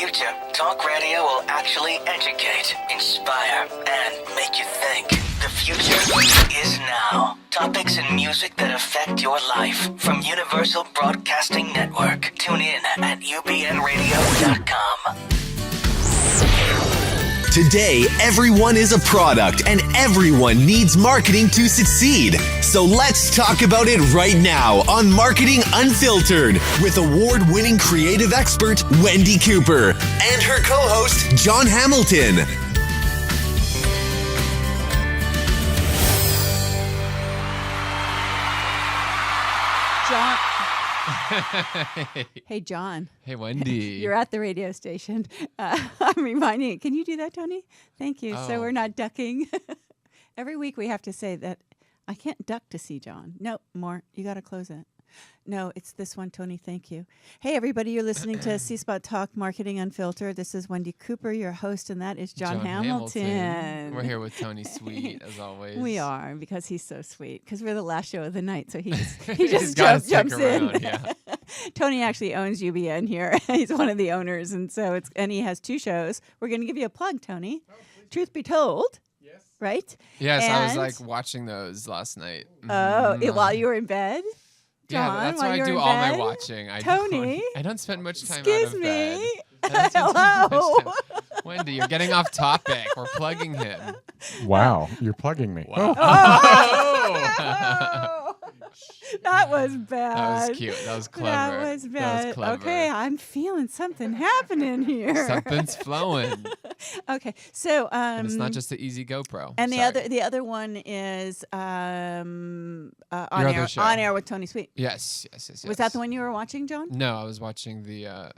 future, talk radio will actually educate, inspire, and make you think. The future is now. Topics and music that affect your life from Universal Broadcasting Network. Tune in at ubnradio.com. Today, everyone is a product and everyone needs marketing to succeed. So let's talk about it right now on Marketing Unfiltered with award-winning creative expert Wendi Cooper and her co-host John Hamilton. John. Hey, John. Hey, Wendi. You're at the radio station. I'm reminding you. Can you do that, Tony? Thank you. So we're not ducking. Every week we have to say that I can't duck to see John. Nope, more. You got to close it. No, it's this one, Tony. Thank you. Hey, everybody. You're listening to C-Spot Talk Marketing Unfiltered. This is Wendi Cooper, your host, and that is John Hamilton. We're here with Tony Sweet, as always. We are, because he's so sweet. Because we're the last show of the night, so he just jumps in. Yeah. Tony actually owns UBN here. He's one of the owners, and he has two shows. We're going to give you a plug, Tony. Truth be told. Yes. Right? Yes, and I was like watching those last night. While you were in bed? John, yeah, that's why I do all my watching. Tony? I don't spend much time Excuse out of me. bed. Hello. Wendi, you're getting off topic. We're plugging him. Wow, you're plugging me. Wow. Oh. That was bad. That was cute. That was clever. That was bad. Okay, I'm feeling something happening here. Something's flowing. Okay, so And it's not just the easy GoPro. And Sorry. the other one is on other show. air with Tony Sweet. Yes. Was that the one you were watching, John? No, I was watching the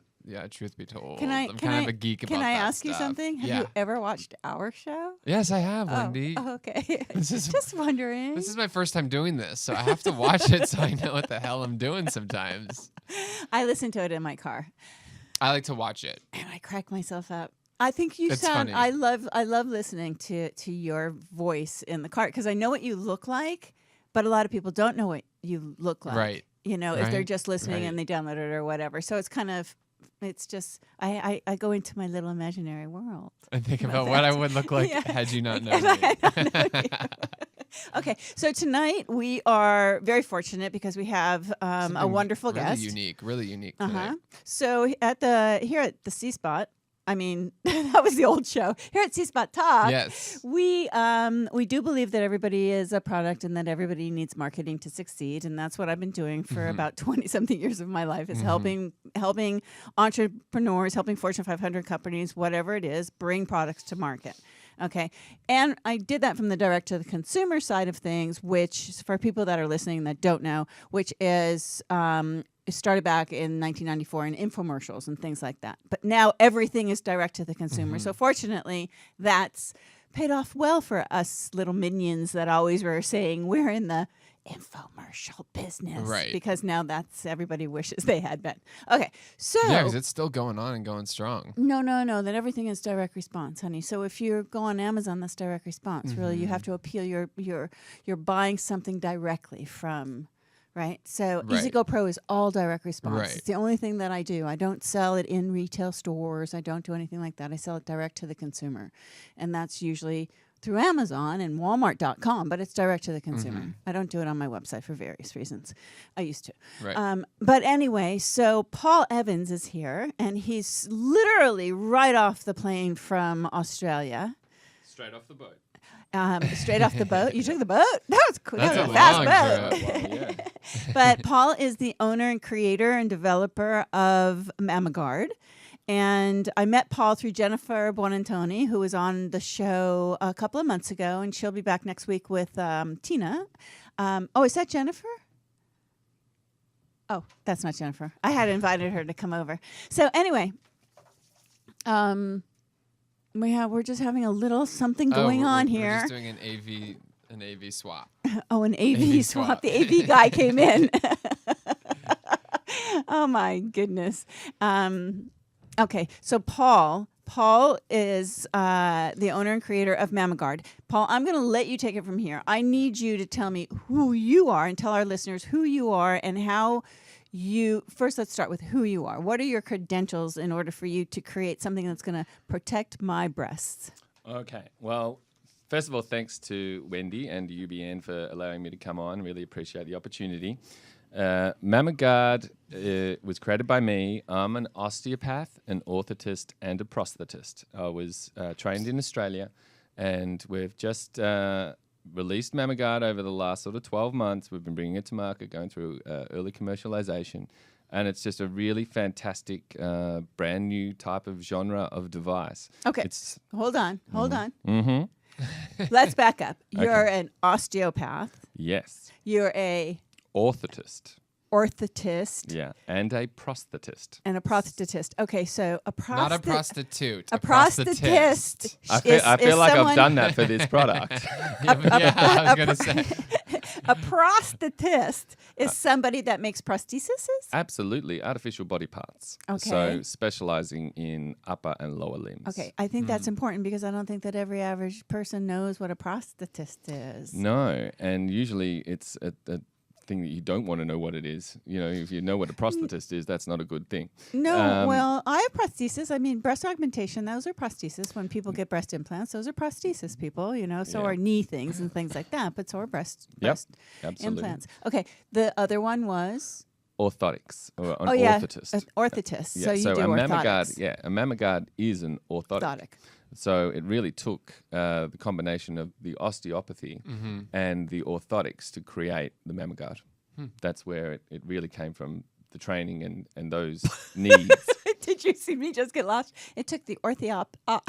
Truth Be Told. I'm kind of a geek about that. Can I ask you stuff. something? Have you ever watched our show? Yes, I have, Wendi. Oh, okay. This is- Just wondering. This is my first time doing this, so I have to watch it so I know what the hell I'm doing sometimes. I listen to it in my car, I like to watch it. and I crack myself up. I think you It's sound. funny. I love listening to your voice in the car because I know what you look like, but a lot of people don't know what you look like. Right. You know, if they're Right. just listening Right. and they download it or whatever. So it's kind of. It's just I go into my little imaginary world. I think about what I would look like Yeah. had you not known Had me. I not known you. Okay, so tonight we are very fortunate because we have a Something wonderful guest. Really unique today. So here at the C-Spot, I mean, that was the old show. Here at C-Spot Talk, Yes. we do believe that everybody is a product and that everybody needs marketing to succeed, and that's what I've been doing for about 20-something years of my life is helping entrepreneurs, helping Fortune 500 companies, whatever it is, bring products to market. Okay, and I did that from the direct to the consumer side of things, which for people that are listening that don't know, which is it started back in 1994 in infomercials and things like that. But now everything is direct to the consumer. So fortunately, that's paid off well for us little minions that always were saying we're in the infomercial business. Right. Because now that's everybody wishes they had been. Okay, so Yeah, because it's still going on and going strong. no, that everything is direct response, honey. So if you go on Amazon, that's direct response. Really, you have to appeal. You're buying something directly from, right? So Right. Easy Go Pro is all direct response. Right. It's the only thing that I do. I don't sell it in retail stores. I don't do anything like that. I sell it direct to the consumer, and that's usually through Amazon and Walmart.com, but it's direct to the consumer. I don't do it on my website for various reasons. I used to. Right. But anyway, so Paul Evans is here, and he's literally right off the plane from Australia. Straight off the boat. Straight off the boat. You took the boat? That was cool. That's That a was a fast long boat. trip. Well, yeah. But Paul is the owner and creator and developer of Mamagard. And I met Paul through Jennifer Buonantoni, who was on the show a couple of months ago, and she'll be back next week with Tina. Is that Jennifer? Oh, that's not Jennifer. I had invited her to come over. So anyway, we're just having a little something going on We're here. just doing an AV swap. Oh, an AV AV swap. swap. The AV guy came in. Oh my goodness. Okay, so Paul is the owner and creator of Mamagard. Paul, I'm going to let you take it from here. I need you to tell me who you are and tell our listeners who you are and how let's start with who you are. What are your credentials in order for you to create something that's going to protect my breasts? Okay. Well, first of all, thanks to Wendi and UBN for allowing me to come on. Really appreciate the opportunity. MammaGuard was created by me. I'm an osteopath, an orthotist, and a prosthetist. I was trained in Australia, and we've just released MammaGuard over the last sort of 12 months. We've been bringing it to market, going through early commercialization, and it's just a really fantastic, brand new type of genre of device. Okay, hold on. Mm-hmm. Let's back up. You're an osteopath. Yes. You're a Orthotist. orthotist. Yeah, and a prosthetist. And a prosthetist. Okay, so Not a prostitute. A prosthetist. I feel like I've done that for this product. Yeah, I was gonna say. A prosthetist is somebody that makes prostheses? Absolutely, artificial body parts. Okay. So specializing in upper and lower limbs. Okay, I think that's important because I don't think that every average person knows what a prosthetist is. No, and usually it's a thing that you don't want to know what it is. You know, if you know what a prosthetist is, that's not a good thing. No, well, I have prosthesis. I mean, breast augmentation, those are prosthesis. When people get breast implants, those are prosthesis people, you know, so are knee things and things like that, but so are breast absolutely. implants. Okay, the other one was? Orthotics, or an orthotist. orthotist. So you do a orthotics. MammaGuard, a MammaGuard is an orthotic. So it really took the combination of the osteopathy and the orthotics to create the MammaGuard. That's where it really came from, the training and those needs. Did you see me just get lost? It took the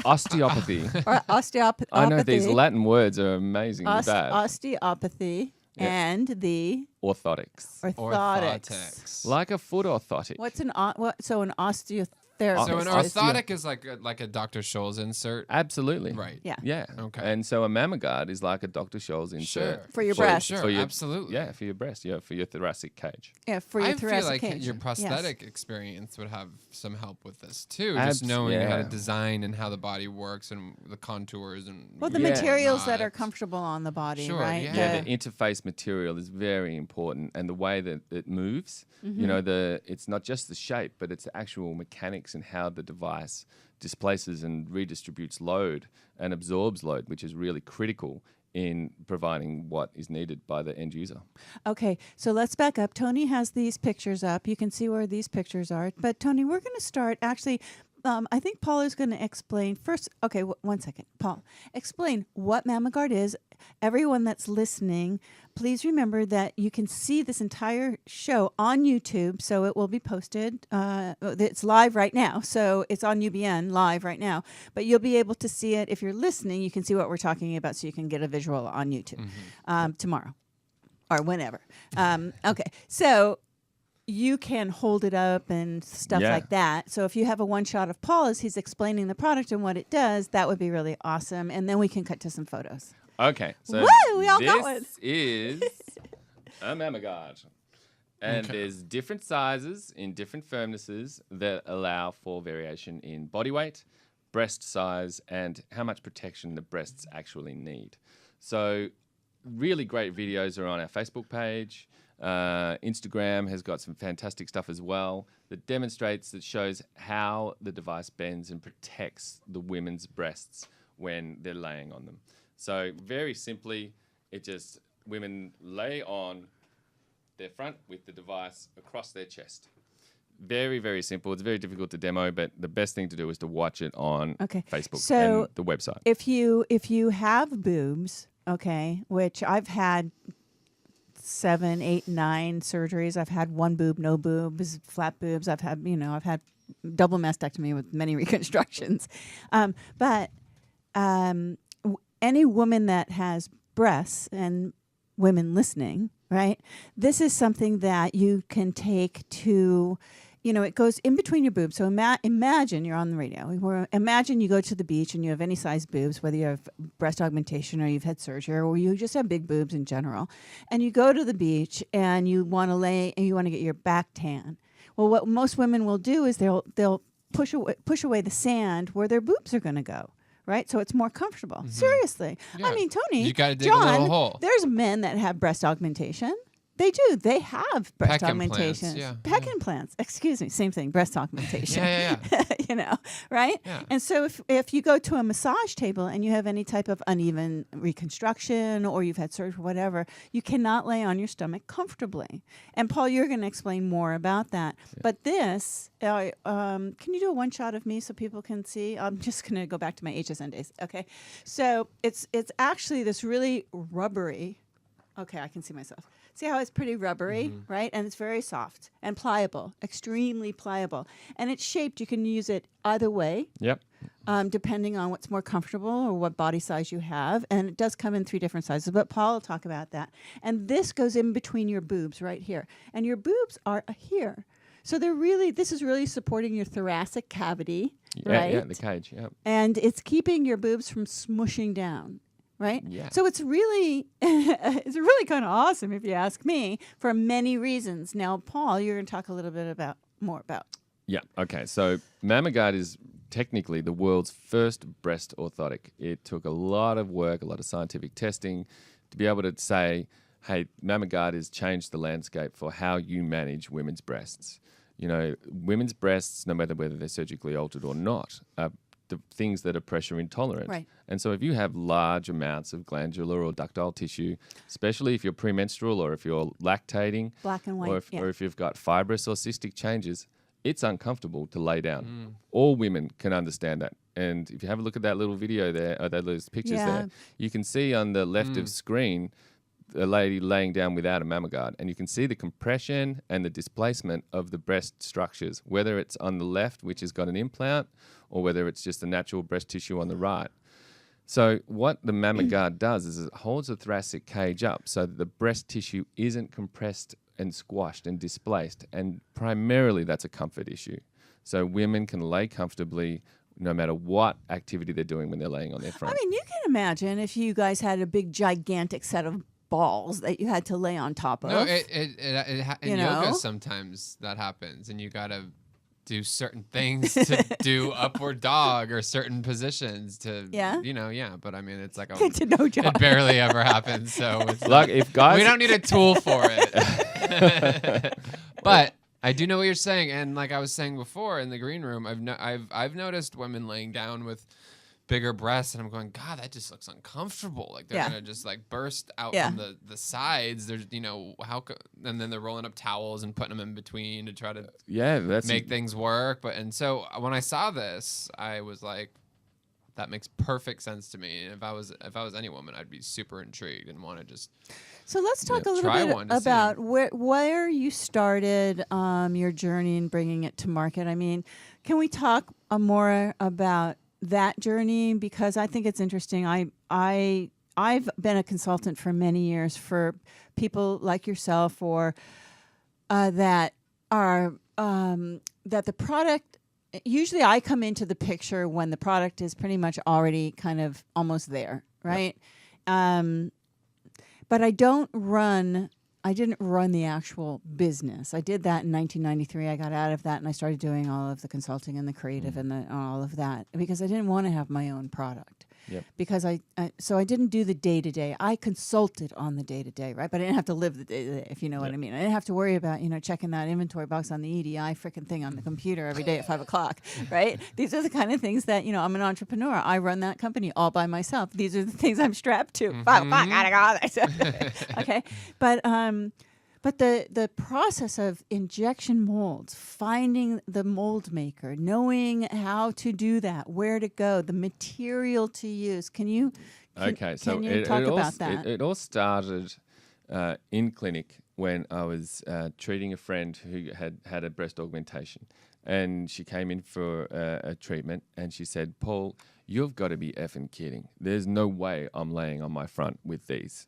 Osteopathy. or osteopathy. I know these Latin words are amazingly bad. Osteopathy and the Orthotics. orthotics. Like a foot orthotic. What's an osteotherapist? So an orthotic is like a Dr. Scholl's insert. Absolutely. Right. Yeah. Yeah. Okay. And so a MammaGuard is like a Dr. Scholl's insert. For your breast. Sure, For your, absolutely. Yeah, for your breast. Yeah, for your thoracic cage. Yeah, for your I feel thoracic like cage. your Yes. prosthetic experience would have some help with this too. Just knowing how to design and how the body works and the contours and Well, the materials that are comfortable on the body, Sure, right? yeah. The interface material is very important, and the way that it moves. You know, it's not just the shape, but it's the actual mechanics and how the device displaces and redistributes load and absorbs load, which is really critical in providing what is needed by the end user. Okay, so let's back up. Tony has these pictures up. You can see where these pictures are. But Tony, we're going to start actually. I think Paul is going to explain first. Okay, 1 second. Paul, explain what MammaGuard is. Everyone that's listening, please remember that you can see this entire show on YouTube, so it will be posted. It's live right now, so it's on UBN live right now. But you'll be able to see it. If you're listening, you can see what we're talking about, so you can get a visual on YouTube tomorrow or whenever. Okay, so you can hold it up and stuff like that. So if you have a one shot of Paul as he's explaining the product and what it does, that would be really awesome. And then we can cut to some photos. Okay, so Woo, we all got one. this is a MammaGuard. And there's different sizes in different firmnesses that allow for variation in body weight, breast size, and how much protection the breasts actually need. So really great videos are on our Facebook page. Instagram has got some fantastic stuff as well that demonstrates, that shows how the device bends and protects the women's breasts when they're laying on them. So very simply, women lay on their front with the device across their chest. Very, very simple. It's very difficult to demo, but the best thing to do is to watch it on Facebook and the website. If you have boobs, which I've had 7, 8, 9 surgeries. I've had one boob, no boobs, flat boobs. I've had double mastectomy with many reconstructions. But any woman that has breasts, and women listening, right? This is something that you can take to, it goes in between your boobs. So imagine you're on the radio. Imagine you go to the beach and you have any size boobs, whether you have breast augmentation or you've had surgery or you just have big boobs in general. And you go to the beach and you want to lay and you want to get your back tan. Well, what most women will do is they'll push away the sand where their boobs are going to go. Right, so it's more comfortable. Seriously, Yeah. I mean, Tony, You gotta dig John, a little hole. There's men that have breast augmentation. They do. They have breast Pec implants, augmentations. yeah, Pec implants. Excuse me. Same thing. Breast augmentation. Yeah. You know, right? Yeah. And so if you go to a massage table and you have any type of uneven reconstruction or you've had surgery or whatever, you cannot lay on your stomach comfortably. And Paul, you're going to explain more about that. Yeah. But this, can you do a one shot of me so people can see? I'm just going to go back to my HSN days. Okay. So it's actually this really rubbery. Okay, I can see myself. See how it's pretty rubbery, right? And it's very soft and pliable, extremely pliable. And it's shaped. You can use it either way. Yep. Depending on what's more comfortable or what body size you have. And it does come in 3 different sizes, but Paul will talk about that. And this goes in between your boobs right here. And your boobs are here. So this is really supporting your thoracic cavity, right? Yeah, the cage, yeah. And it's keeping your boobs from smushing down. Right? Yeah. So it's really kind of awesome if you ask me for many reasons. Now, Paul, you're going to talk a little bit more about. Yeah. Okay. So Mammagard is technically the world's first breast orthotic. It took a lot of work, a lot of scientific testing to be able to say, hey, Mammagard has changed the landscape for how you manage women's breasts. You know, women's breasts, no matter whether they're surgically altered or not, are the things that are pressure intolerant. Right. And so if you have large amounts of glandular or ductile tissue, especially if you're premenstrual or if you're lactating, black and white, or if you've got fibrous or cystic changes, it's uncomfortable to lay down. All women can understand that. And if you have a look at that little video there, or those pictures there, you can see on the left of screen a lady laying down without a Mammagard, and you can see the compression and the displacement of the breast structures, whether it's on the left, which has got an implant, or whether it's just the natural breast tissue on the right. So what the Mammagard does is it holds the thoracic cage up so that the breast tissue isn't compressed and squashed and displaced, and primarily that's a comfort issue. So women can lay comfortably no matter what activity they're doing when they're laying on their front. I mean, you can imagine if you guys had a big, gigantic set of balls that you had to lay on top of. No, in yoga sometimes that happens, and you gotta do certain things to do upward dog or certain positions to, but I mean, it's like get to know John. It barely ever happens. So it's like if guys, we don't need a tool for it. But I do know what you're saying, and like I was saying before in the green room, I've noticed women laying down with bigger breasts, and I'm going, God, that just looks uncomfortable. Like they're gonna just like burst out from the sides. There's, and then they're rolling up towels and putting them in between to try to make things work. And so when I saw this, I was like, that makes perfect sense to me. And if I was any woman, I'd be super intrigued and want to just. So let's talk a little bit about where you started your journey in bringing it to market. I mean, can we talk more about that journey, because I think it's interesting. I've been a consultant for many years for people like yourself, or that are that the product. Usually, I come into the picture when the product is pretty much already kind of almost there, right? Yep. But I didn't run the actual business. I did that in 1993. I got out of that and I started doing all of the consulting and the creative and all of that because I didn't want to have my own product. Yep. Because so I didn't do the day-to-day. I consulted on the day-to-day, right? But I didn't have to live the day-to-day, if you know what I mean. I didn't have to worry about, checking that inventory box on the EDI freaking thing on the computer every day at 5 o'clock, right? These are the kind of things that, I'm an entrepreneur. I run that company all by myself. These are the things I'm strapped to. 5 o'clock, gotta go. Okay? But the process of injection molds, finding the mold maker, knowing how to do that, where to go, the material to use. Can you talk about that? It all started in clinic when I was treating a friend who had a breast augmentation. And she came in for a treatment and she said, Paul, you've got to be effing kidding. There's no way I'm laying on my front with these.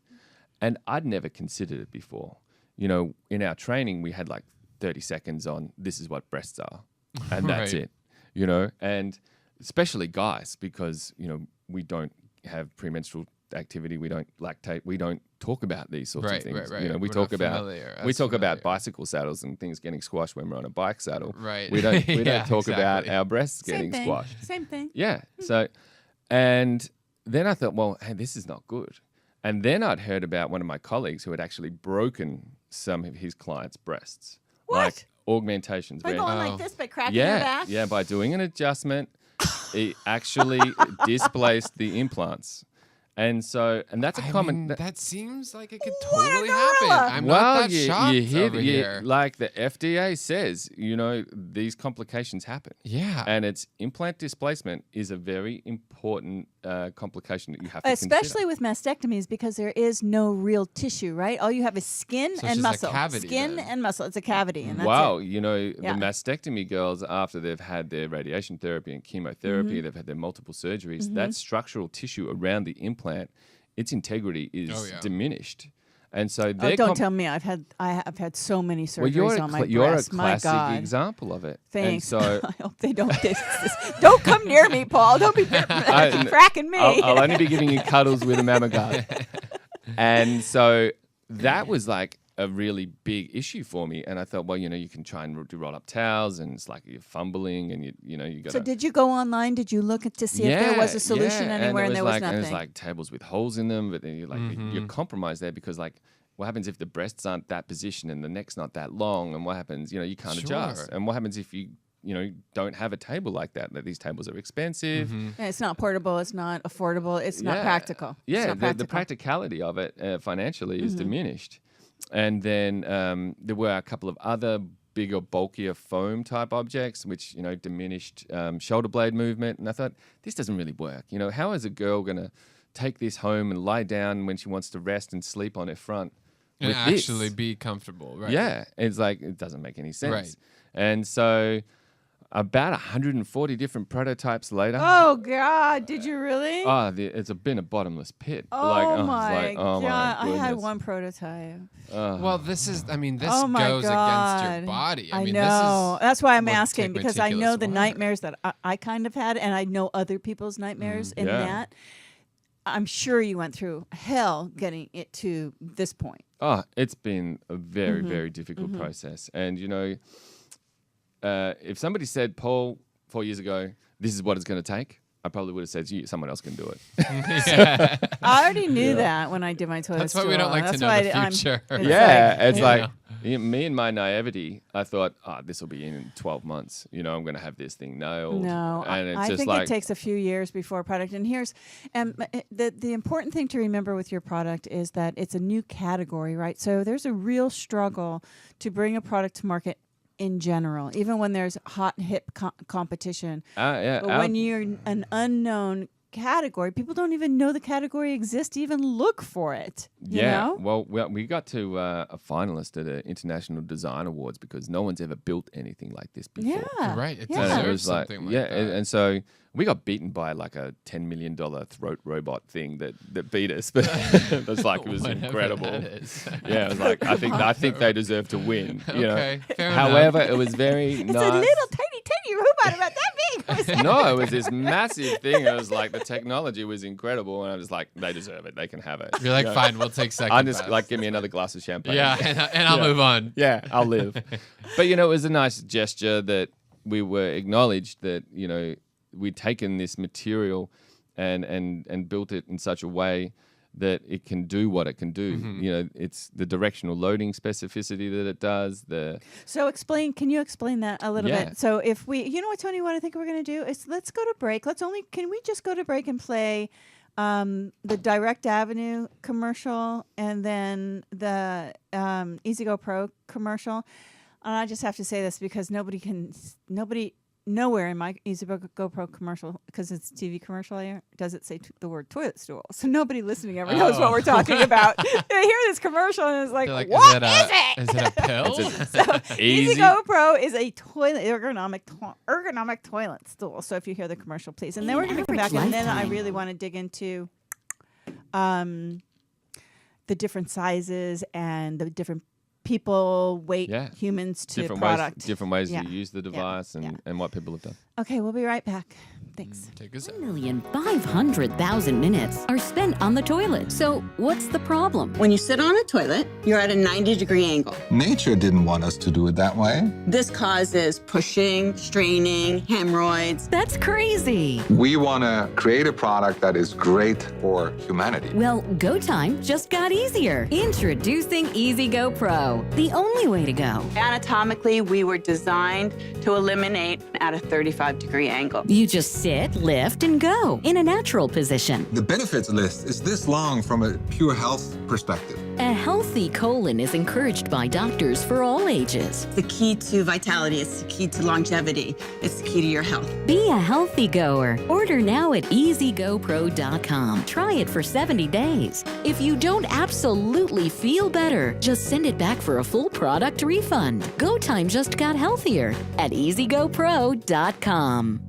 And I'd never considered it before. In our training, we had like 30 seconds on this is what breasts are. And that's it, and especially guys, because, we don't have premenstrual activity. We don't lactate. We don't talk about these sorts of things. Right. We talk about bicycle saddles and things getting squashed when we're on a bike saddle. Right. We don't talk about our breasts getting squashed. Same thing. Yeah. So, and then I thought, well, hey, this is not good. And then I'd heard about one of my colleagues who had actually broken some of his clients' breasts. What? Like augmentations. By where- going like this, by cracking your yeah, back? yeah, by doing an adjustment, it actually displaced the implants. And that's a I common. mean, that seems like it could What a totally happen. gorilla. I'm well, not that shocked over you- here. like the FDA says, these complications happen. Yeah. And it's implant displacement is a very important complication that you have to Especially with mastectomies, because there is no real tissue, right? All you have is skin So it's and just a muscle. cavity Skin then. and muscle. It's a cavity, and that's wow, it. the mastectomy girls, after they've had their radiation therapy and chemotherapy, Mm-hmm. they've had their multiple surgeries, that structural tissue around the implant, its integrity is diminished. And so Oh, don't tell me. I have had so many surgeries on my you're breast. a My classic God. example of it. Thanks. And so I hope they don't. Don't come near me, Paul. Don't be cracking me. I'll only be giving you cuddles with a mamma guard. And so that was like a really big issue for me. And I thought, well, you can try and do roll up towels, and it's like you're fumbling, and you got. So did you go online? Did you look to see if there was a solution anywhere, and there was nothing? And it was like tables with holes in them, but then you're compromised there, because like, what happens if the breasts aren't that position and the neck's not that long, and what happens, you can't adjust, Sure. and what happens if you don't have a table like that these tables are expensive. Yeah, it's not portable. It's not affordable. It's not practical. Yeah, It's not the practical. practicality of it financially is diminished. And then there were a couple of other bigger, bulkier foam type objects, which diminished shoulder blade movement. And I thought, this doesn't really work. How is a girl going to take this home and lie down when she wants to rest and sleep on her front And with this? actually be comfortable, right? Yeah, it's like, it doesn't make any sense. Right. And so about 140 different prototypes later. Oh God! Did you really? It's been a bottomless pit. Oh my it's like, oh my God! I had goodness. one prototype. Well, this is, I mean, this Oh my goes God. against your body. I mean, know. this is That's why I'm would asking, take because I know meticulous the work. nightmares that I kind of had, and I know other people's nightmares in Yeah. that. I'm sure you went through hell getting it to this point. Oh, it's been a very, very difficult process. And, if somebody said, Paul, 4 years ago, this is what it's going to take, I probably would have said, someone else can do it. I already knew that when I did my toilet That's why we don't stool. like to That's know why the I'm- future. it's It's you like know. me and my naivety, I thought, this will be in 12 months. I'm going to have this thing nailed. No, and it's I just think like, it takes a few years before a product. And here's the important thing to remember with your product is that it's a new category, right? So there's a real struggle to bring a product to market in general, even when there's hot and hip competition. yeah, But when you're an unknown category, people don't even know the category exists to even look for it. You know? Well, we got to a finalist at the International Design Awards because no one's ever built anything like this before. Yeah. Right, it Yeah. And deserves it was like, something like yeah, that. and so we got beaten by like a $10 million throat robot thing that beat us, but it was like, it was Whatever incredible. that is. Yeah, it was like, I think they deserve to win. Okay, fair However, enough. it was very It's nice. a little tiny robot about that big. No, it was this massive thing. It was like the technology was incredible, and I was like, they deserve it. They can have it. You're like, fine, we'll take second. I'm just best. like, give me another glass of champagne. yeah, and I'll move on. Yeah, I'll live. But it was a nice gesture that we were acknowledged that we'd taken this material and built it in such a way that it can do what it can do. Mm-hmm. It's the directional loading specificity that it does. So can you explain that a little Yeah. bit? So if what, Tony, what I think we're going to do is let's go to break. Can we just go to break and play the Direct Avenue commercial and then the Easy Go Pro commercial? And I just have to say this because nowhere in my Easy Go Pro commercial, because it's a TV commercial here, does it say the word toilet stool. So nobody listening ever knows what we're talking about. They hear this commercial and it's like, They're like, what is it a pill? So Easy. Easy Go Pro is a ergonomic toilet stool. So if you hear the commercial, please. And then we're going to come back, and then I really want to dig into the different sizes and the different people, weight, Yeah. humans to different product. ways, different ways Yeah. you use the device Yeah. and what people have done. Okay, we'll be right back. Thanks. Take us out. 1,500,000 minutes are spent on the toilet. So what's the problem? When you sit on a toilet, you're at a 90-degree angle. Nature didn't want us to do it that way. This causes pushing, straining, hemorrhoids. That's crazy. We want to create a product that is great for humanity. Well, go time just got easier. Introducing Easy Go Pro, the only way to go. Anatomically, we were designed to eliminate at a 35-degree angle. You just sit, lift, and go in a natural position. The benefits list is this long from a pure health perspective. A healthy colon is encouraged by doctors for all ages. The key to vitality, it's the key to longevity, it's the key to your health. Be a healthy goer. Order now at EasyGoPro.com. Try it for 70 days. If you don't absolutely feel better, just send it back for a full product refund. Go time just got healthier at EasyGoPro.com.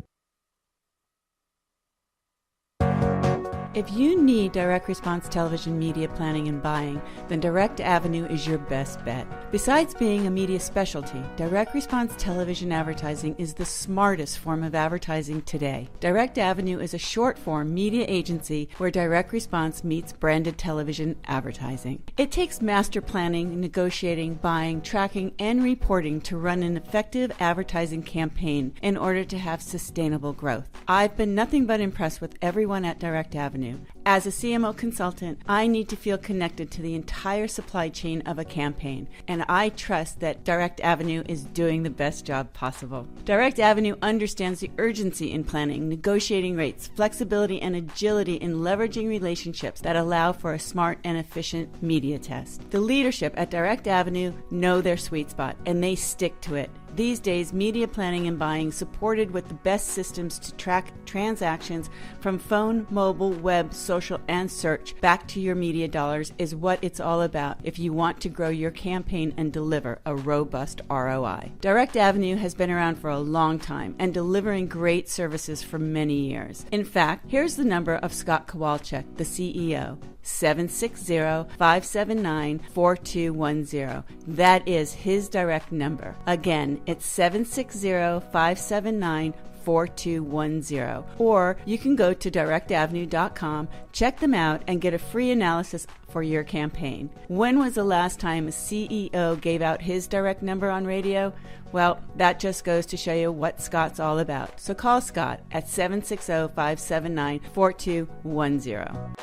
If you need direct response television media planning and buying, then Direct Avenue is your best bet. Besides being a media specialty, direct response television advertising is the smartest form of advertising today. Direct Avenue is a short form media agency where direct response meets branded television advertising. It takes master planning, negotiating, buying, tracking, and reporting to run an effective advertising campaign in order to have sustainable growth. I've been nothing but impressed with everyone at Direct Avenue. As a CMO consultant, I need to feel connected to the entire supply chain of a campaign, and I trust that Direct Avenue is doing the best job possible. Direct Avenue understands the urgency in planning, negotiating rates, flexibility, and agility in leveraging relationships that allow for a smart and efficient media test. The leadership at Direct Avenue know their sweet spot, and they stick to it. These days, media planning and buying supported with the best systems to track transactions from phone, mobile, web, social, and search back to your media dollars is what it's all about if you want to grow your campaign and deliver a robust ROI. Direct Avenue has been around for a long time and delivering great services for many years. In fact, here's the number of Scott Kowalczyk, the CEO. 760-579-4210. That is his direct number. Again, it's 760-579-4210. Or you can go to directavenue.com, check them out, and get a free analysis for your campaign. When was the last time a CEO gave out his direct number on radio? Well, that just goes to show you what Scott's all about. So call Scott at 760-579-4210.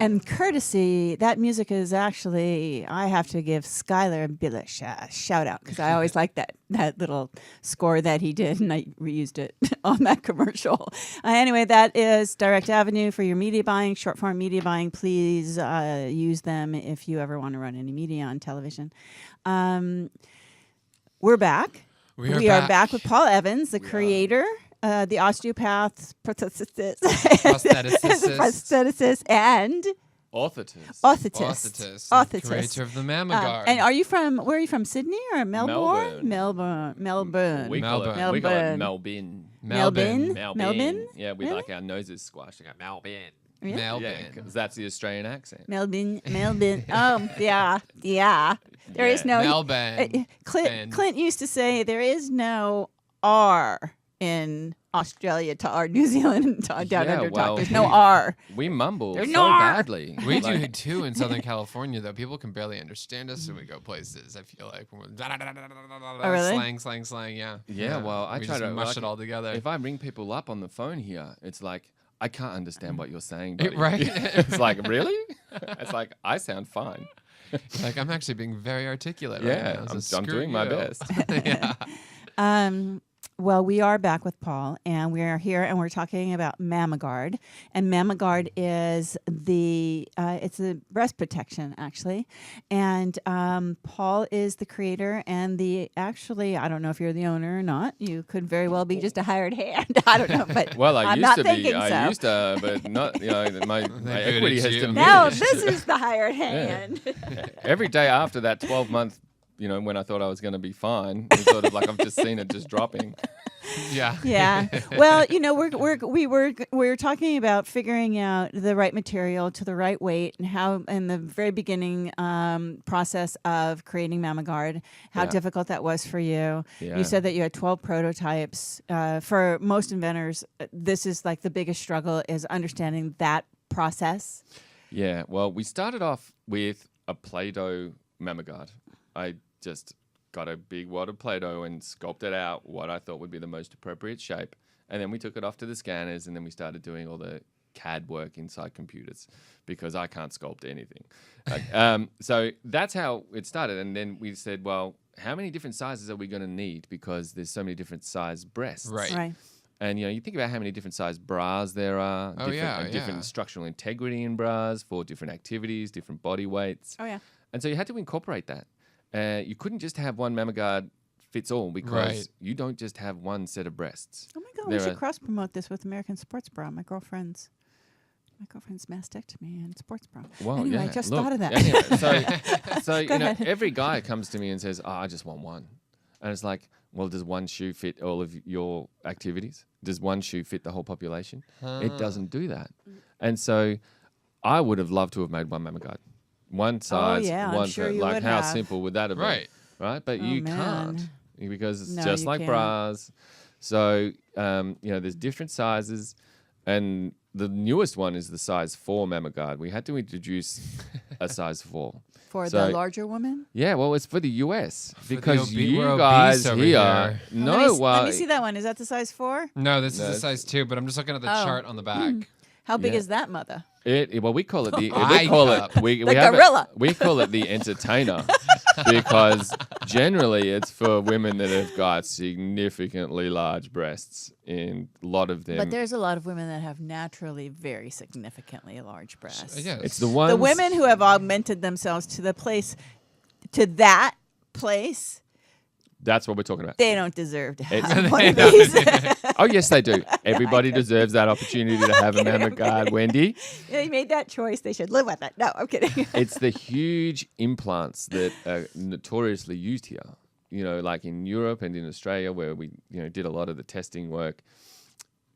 And courtesy, that music is actually, I have to give Skylar and Billish a shout out because I always like that little score that he did, and I reused it on that commercial. Anyway, that is Direct Avenue for your media buying, short form media buying. Please use them if you ever want to run any media on television. We're back. We are back with Paul Evans, the creator. The osteopath, prostheticist, and orthotist. Creator of the Mamma and are you from? Where are you from? Sydney or Melbourne? Melbourne. We call it Melbourne. Melbourne. Yeah, we like our noses squashed. Like Melbourne. Really? Yeah, because that's the Australian accent. Melbourne. Oh, yeah. There is no Melbourne. Clint used to say there is no R in Australia or New Zealand down under talk. There's no R. We mumble There's so no R. badly. We do too in Southern California, though. People can barely understand us when we go places. I feel like when we're really? slang, yeah. Yeah, well, I we try just to mush it all together. If I ring people up on the phone here, it's like, I can't understand what you're saying, buddy. Right? It's like, really? It's like, I sound fine. Like, I'm actually being very articulate Yeah, right now. I'm doing my best. Yeah. Well, we are back with Paul, and we are here, and we're talking about MammaGuard. And MammaGuard is it's a breast protection, actually. And Paul is the creator and I don't know if you're the owner or not. You could very well be just a hired hand. I don't know, but well, I'm not thinking so. I used to, but not. My equity has diminished. No, this is the hired hand. Every day after that 12-month when I thought I was going to be fine, it's sort of like I've just seen it just dropping. Yeah. Yeah. Well, we're talking about figuring out the right material to the right weight and how in the very beginning process of creating MammaGuard, how difficult that was for you. Yeah. You said that you had 12 prototypes. For most inventors, this is like the biggest struggle is understanding that process. Yeah. Well, we started off with a Play-Doh MammaGuard. I just got a big wad of Play-Doh and sculpted out what I thought would be the most appropriate shape. And then we took it off to the scanners, and then we started doing all the CAD work inside computers because I can't sculpt anything. So that's how it started. And then we said, well, how many different sizes are we going to need? Because there's so many different size breasts. Right. And, you think about how many different size bras there are. Different structural integrity in bras for different activities, different body weights. Oh, yeah. And so you had to incorporate that. You couldn't just have one MammaGuard fits all because you don't just have one set of breasts. Oh, my God. We should cross-promote this with American Sports Bra. My girlfriend's mastectomy and sports bra. Well, anyway, I just thought of that. Anyway, so ahead. every guy comes to me and says, I just want one. And it's like, well, does one shoe fit all of your activities? Does one shoe fit the whole population? It doesn't do that. And so I would have loved to have made one MammaGuard. One size, I'm sure you like would how have. simple would that have been? Right? But you man. can't because it's No, just you like can't. bras. So, there's different sizes. And the newest one is the size 4 MammaGuard. We had to introduce a size 4. For the larger woman? Yeah, well, it's for the US because we're you obese guys over here. here. No, let me see that one. Is that the size 4? No, this is No, a size 2, but I'm just looking at the chart on the back. How big Yeah. is that, mother? We call it the I cup. we The have gorilla. We call it the entertainer because generally it's for women that have got significantly large breasts. In a lot of them, But there's a lot of women that have naturally very significantly large breasts. Yeah, it's the ones The women who have augmented themselves to that place, That's what we're talking about. they don't deserve to It's- have one of these. Oh yes, they do. Everybody deserves that opportunity to have a MammaGuard, Wendy. They made that choice. They should live with it. No, I'm kidding. It's the huge implants that are notoriously used here. Like in Europe and in Australia, where we did a lot of the testing work.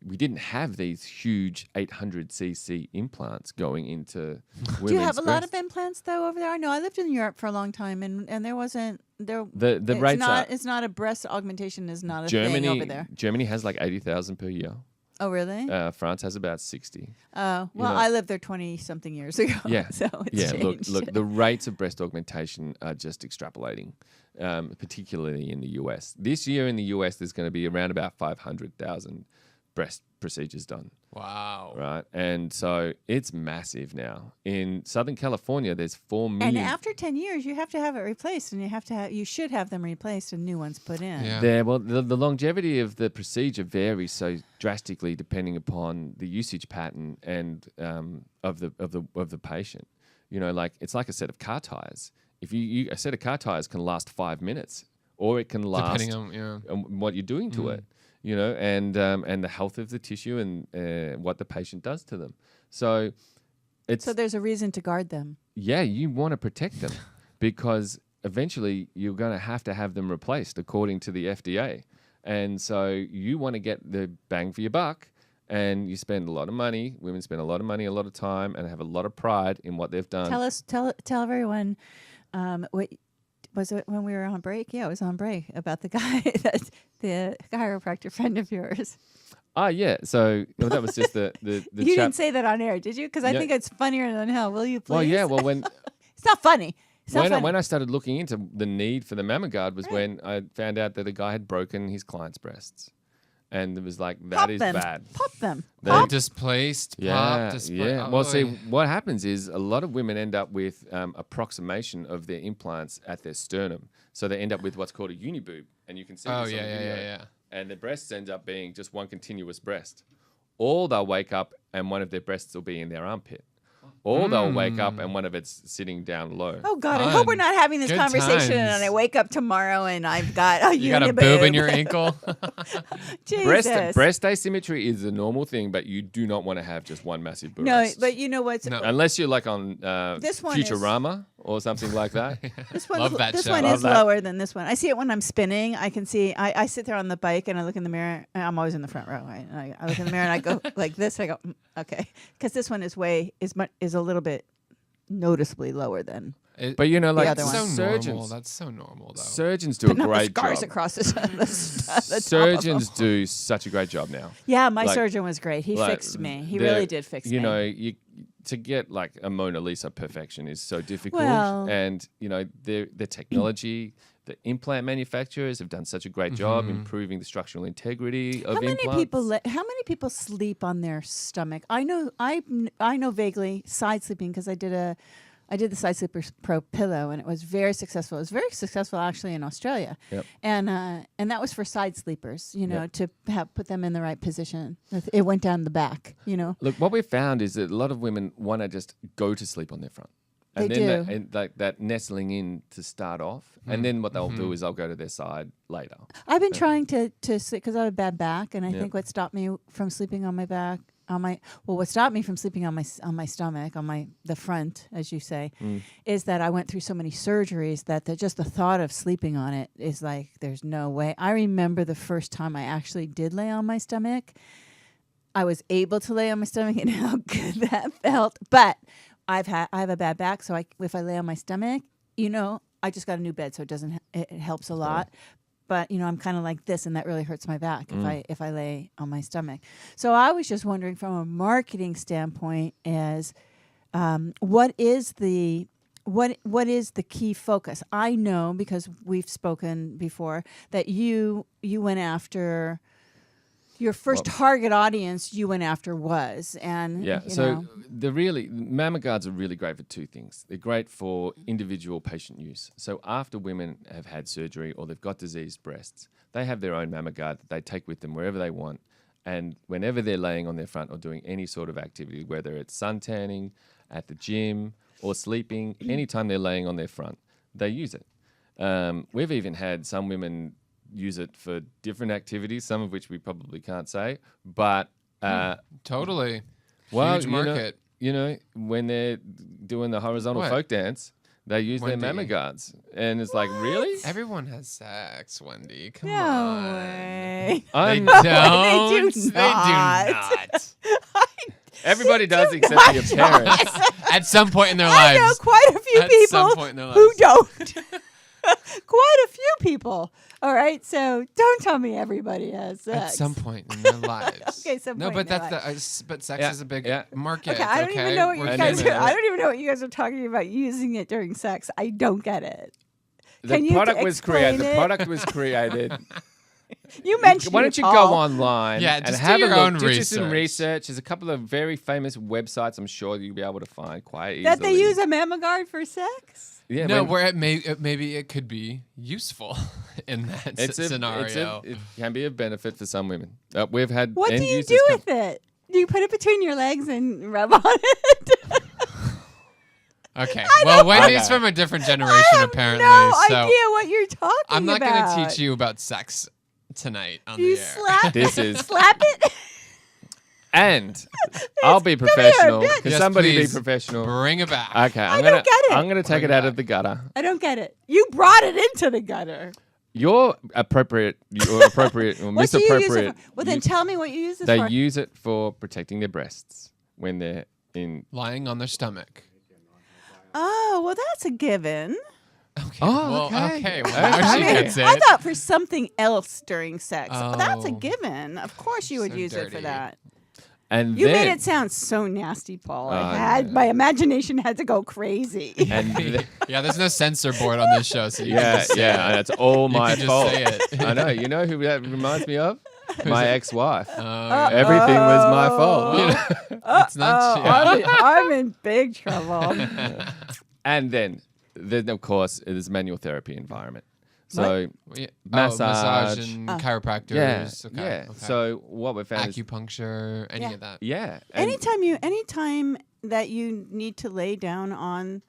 We didn't have these huge 800cc implants going into women's Do you have a lot of breasts. implants though over there? No, I lived in Europe for a long time, and there wasn't there. The it's rates not. are It's not a breast augmentation. Is not a thing over there. Germany has like 80,000 per year. Oh, really? France has about 60. Oh, well, I lived there 20-something years ago. Yeah, so it's changed. Look, the rates of breast augmentation are just extrapolating, particularly in the US. This year in the US, there's going to be around about 500,000 breast procedures done. Wow. Right, and so it's massive now. In Southern California, there's 4 million. And after 10 years, you have to have it replaced, and you should have them replaced and new ones put in. Yeah. The longevity of the procedure varies so drastically depending upon the usage pattern and of the patient. Like it's like a set of car tires. If a set of car tires can last 5 minutes, or it can last Depending on what you're doing to it. And the health of the tissue and what the patient does to them. So there's a reason to guard them. Yeah, you want to protect them because eventually you're going to have them replaced according to the FDA. And so you want to get the bang for your buck, and you spend a lot of money. Women spend a lot of money, a lot of time, and have a lot of pride in what they've done. Tell everyone what. Was it when we were on break? Yeah, it was on break about the guy, the chiropractor friend of yours. Yeah. So that was just the You chap. didn't say that on air, did you? Because I think it's funnier than hell. Will you please? Well, yeah. Well, when it's not funny. It's not funny. when I started looking into the need for the MammaGuard was when I found out that a guy had broken his client's breasts, and it was like that is bad. Pop them. Pop. Displaced. Yeah, Pop. yeah. Well, see, what happens is a lot of women end up with approximation of their implants at their sternum, so they end up with what's called a uniboob, and you can see this on the video. Yeah. And the breasts end up being just one continuous breast. Or they'll wake up and one of their breasts will be in their armpit. Or they'll wake up and one of it's sitting down low. Oh God! I hope we're not having this Good conversation, times. and I wake up tomorrow and I've got a You got a boob in your ankle. Jesus. Breast asymmetry is a normal thing, but you do not want to have just one massive breast. No, but you know what's No. Unless you're like on This one is- Futurama or something like that. This one, Love that this show. one Love is that. lower than this one. I see it when I'm spinning. I can see. I sit there on the bike and I look in the mirror. And I'm always in the front row. Right? And I look in the mirror and I go like this. I go okay, because this one is a little bit noticeably lower than. But you know, like other one. so surgeons, normal. That's so normal, though. surgeons do But a not the great scars job. across the top of Surgeons them. do such a great job now. Yeah, my Like- surgeon was great. He Like, fixed me. He they're- really did fix me. You know, to get like a Mona Lisa perfection is so difficult, Well- and you know, the technology, the implant manufacturers have done such a great job improving the structural integrity of How many implants. people? How many people sleep on their stomach? I know vaguely side sleeping because I did the Side Sleepers Pro pillow, and it was very successful. It was very successful actually in Australia, Yep. and that was for side sleepers. You know, to put them in the right position. It went down the back. You know, Look, what we've found is that a lot of women want to just go to sleep on their front. And They then do. and like that nestling in to start off. And then what they'll do is they'll go to their side later. I've been trying to sleep because I have a bad back, and I Yeah. think what stopped me from sleeping on my back. What stopped me from sleeping on my stomach, the front, as you say, is that I went through so many surgeries that just the thought of sleeping on it is like there's no way. I remember the first time I actually did lay on my stomach. I was able to lay on my stomach and how good that felt. But I have a bad back, so if I lay on my stomach, you know, I just got a new bed, so it helps a lot. But you know, I'm kind of like this, and that really hurts my back if I lay on my stomach. So I was just wondering, from a marketing standpoint, what is the key focus? I know because we've spoken before that you went after your first target audience. You went after was Yeah. So Mammoth Guards are really great for two things. They're great for individual patient use. So after women have had surgery or they've got diseased breasts, they have their own Mammoth Guard that they take with them wherever they want. And whenever they're laying on their front or doing any sort of activity, whether it's sun tanning, at the gym, or sleeping, anytime they're laying on their front, they use it. We've even had some women use it for different activities, some of which we probably can't say, but Totally. well, Huge market. You know, when they're doing the horizontal What? folk dance, they use their Wendi. Mammoth Guards, and it's like, really? Everyone has sex, Wendy. Come no on. way. They I'm- don't. They do They not. do not. Everybody does except for your parents. At some point in their I know lives. quite a few At people some point in their who lives. don't. Quite a few people. All right, so don't tell me everybody has sex. At some point in their lives. Okay, some No, point but in their that's but sex Yeah, is a big yeah. market. Okay, I don't even know what you We're guys human. are. I don't even know what you guys are talking about using it during sex. I don't get it. The Can you product was created. explain The it? product was created. You mentioned Why it, don't you Paul. go online Yeah, and just do have a your look? own Just do some research. research. There's a couple of very famous websites I'm sure you'll be able to find quite easily. that they use a mammoth guard for sex? Yeah, No, when- where maybe it could be useful in that scenario. it can be of benefit for some women. We've had What end do you users do come- with it? Do you put it between your legs and rub on it? Okay. Well, Wendy's Okay. from a different generation, I have apparently. no so idea what you're talking about. I'm not going to teach you about sex tonight on You the air. slap This it? is Slap it? and I'll be come here, professional. bitch. Can Yes, somebody be please. professional? Bring it back. Okay, I'm don't get it. I'm gonna take Bring it it out back. of the gutter. I don't get it. You brought it into the gutter. You're appropriate or What do you use misappropriate. it for? Well, then tell me what you use it They for. use it for protecting their breasts when they're in. Lying on their stomach. Oh, well, that's a given. Okay. Oh, well, okay. Well, now she Okay. gets it. I thought for something else during sex. That's a Oh. given. Of course you would So use it for dirty. that. And You then, made it sound so nasty, Paul. yeah. My imagination had to go crazy. and th- Yeah, there's no censor board on this show, so you can yeah, just say yeah, it. and it's all You my can just fault. say it. I know. You know who that reminds me of? My ex-wife. yeah. Everything was my fault. you know? It's not. Yeah. I'm in big trouble. And then of course, there's manual therapy environment. So Yeah. Massage. massage and chiropractors. yeah, Okay. yeah. Okay. So what we found is acupuncture, any Yeah. of that. yeah. and Anytime that you need to lay down on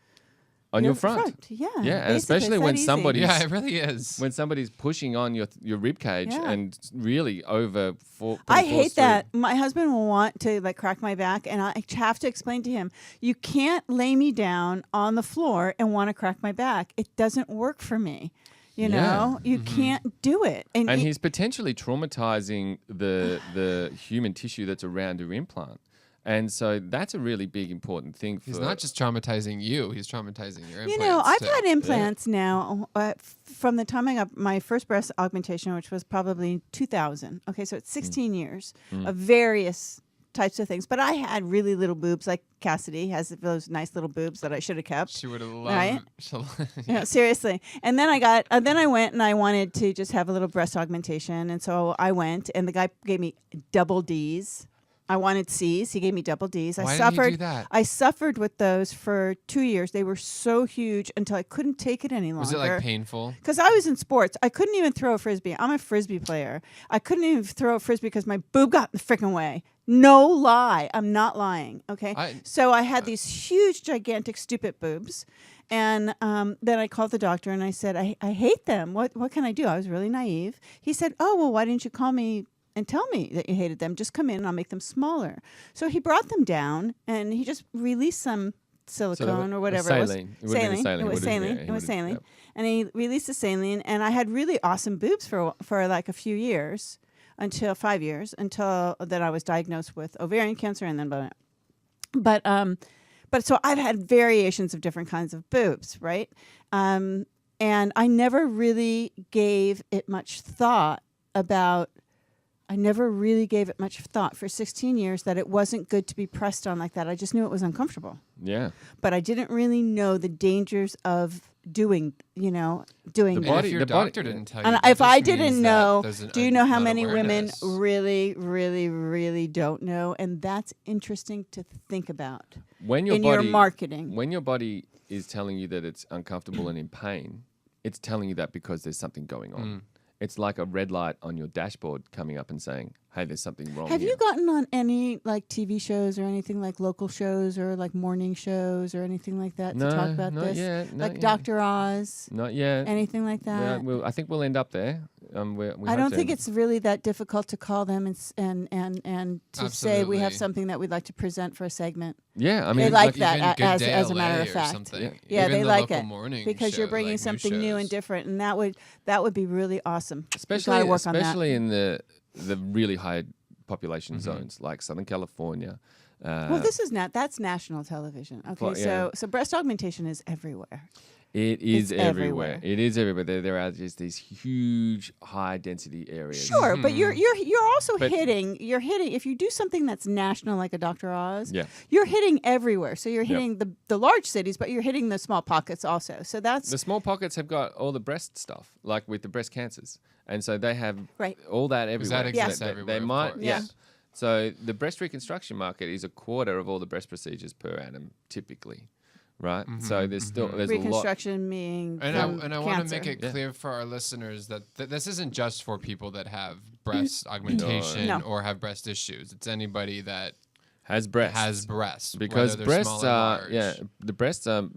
on your front. Yeah. Yeah, and basically, especially it's when that easy. somebody's Yeah, it really is. when somebody's pushing on your rib cage Yeah. and really over for. I hate that. My husband will want to like crack my back, and I have to explain to him, you can't lay me down on the floor and want to crack my back. It doesn't work for me. You know, you can't do it. And he's potentially traumatizing the human tissue that's around your implant. And so that's a really big, important thing. He's not just traumatizing you; he's traumatizing your implants. You know, I've too. had implants now from the time I got my first breast augmentation, which was probably 2000. Okay, so it's 16 years of various types of things. But I had really little boobs, like Cassidy has those nice little boobs that I should have kept. She would have loved. Right? Yeah. No, seriously. And then I went and I wanted to just have a little breast augmentation, and so I went, and the guy gave me double D's. I wanted C's. He gave me double D's. Why did he do that? I suffered with those for 2 years. They were so huge until I couldn't take it any longer. Was it like painful? Because I was in sports. I couldn't even throw a frisbee. I'm a frisbee player. I couldn't even throw a frisbee because my boob got in the freaking way. No lie. I'm not lying. Okay. So I had these huge, gigantic, stupid boobs. And then I called the doctor and I said, I hate them. What can I do? I was really naive. He said, oh, well, why didn't you call me and tell me that you hated them? Just come in and I'll make them smaller. So he brought them down and he just released some silicone or whatever saline. it was. It was saline. It was saline. And he released the saline, and I had really awesome boobs for like a few years, until 5 years, until then I was diagnosed with ovarian cancer, and then but so I've had variations of different kinds of boobs, right? And I never really gave it much thought for 16 years that it wasn't good to be pressed on like that. I just knew it was uncomfortable. Yeah. But I didn't really know the dangers of doing And that. if your doctor didn't tell you, And that if I just means didn't that know, there's do you know how not many women awareness. really, really, really don't know? And that's interesting to think about When your in body, your marketing. When your body is telling you that it's uncomfortable and in pain, it's telling you that because there's something going on. It's like a red light on your dashboard coming up and saying, hey, there's something wrong Have here. you gotten on any like TV shows or anything like local shows or like morning shows or anything like that No, to talk about not this? yet, not Like yet. Dr. Oz, Not yet. anything like that? I think we'll end up there. We I hope don't to think end it's really that difficult to call them and to say we have Absolutely. something that we'd like to present for a segment. Yeah, I They mean, like Even that Good as Day a matter LA of or fact. something. Yeah, Even they the like local it morning because you're show, bringing like, something new and shows. different, and that would be really awesome. We especially gotta work on that. especially in the really high population zones like Southern California. Well, that's national television. Okay, Well, yeah. so breast augmentation is everywhere. It is It's everywhere. everywhere. It is everywhere. There are just these huge high density areas. Sure, but you're also But- hitting if you do something that's national like a Dr. Oz, Yeah. you're hitting everywhere. So you're hitting the large cities, but you're hitting the small pockets also. So that's The small pockets have got all the breast stuff, like with the breast cancers, and so they have Right. all that everywhere. that exists They- everywhere, They of might, course. yeah. Yeah. So the breast reconstruction market is a quarter of all the breast procedures per annum, typically, right? So there's still there's a lot. reconstruction being And I want to make it Yeah. clear for our listeners that this isn't just for people that have breast augmentation No. or have breast issues. It's anybody that Has breasts. has breasts Because whether they're breasts small or are large. the breasts are